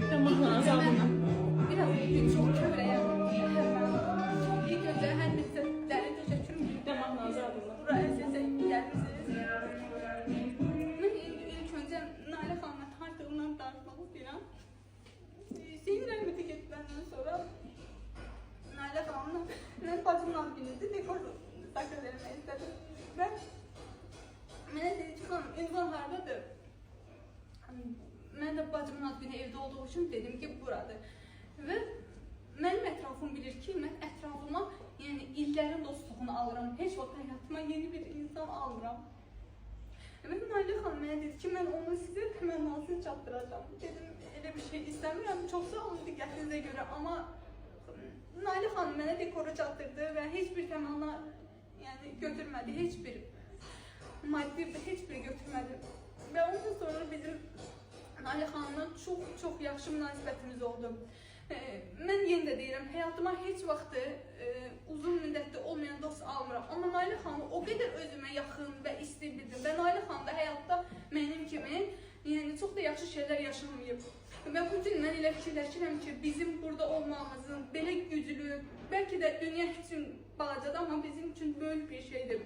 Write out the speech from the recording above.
Tamam azalma. Biraz bugün çok kövrəyəm. İlk öncə hər nəsə dərin təşəkkürüm. Tamam azalma. Buraya sizə gəlmisiniz. Mən ilk öncə Nailə xanımla tanışdığımdan danışmaq istəyirəm. Senin rəhməti getməndən sonra Nailə xanımla mən bacımla birlikdə dekor sakla vermək istədim. Və mənə dedi ki, xanım, ünvan haradadır? Mən də bacımın adını evdə olduğu üçün dedim ki, buradır. Və mənim ətrafım bilir ki, mən ətrafıma yəni illərin dostluğunu alıram. Heç vaxt həyatıma yeni bir insan almıram. Və Nailə xanım mənə dedi ki, mən onu sizə təmənnasını çatdıracağım. Dedim, elə bir şey istəmirəm. Çox sağ olun diqqətinizə görə. Amma Nailə xanım mənə dekoru çatdırdı və heç bir təmanna yəni, götürmədi. Heç bir maddi heç bir götürmədi. Və ondan sonra bizim Nailə xanımla çox yaxşı münasibətimiz oldu. Mən yenə də deyirəm, həyatıma heç vaxtı uzun müddətli olmayan dost almıram. Amma Nailə xanımı o qədər özümə yaxın və isti bildim. Və Nailə xanım da həyatda mənim kimi yəni, çox da yaxşı şeylər yaşamayıb. Və bu gün mən elə fikirləşirəm ki, bizim burada olmağımızın belə güclü, bəlkə də dünya üçün balacadır, amma bizim üçün böyük bir şeydir.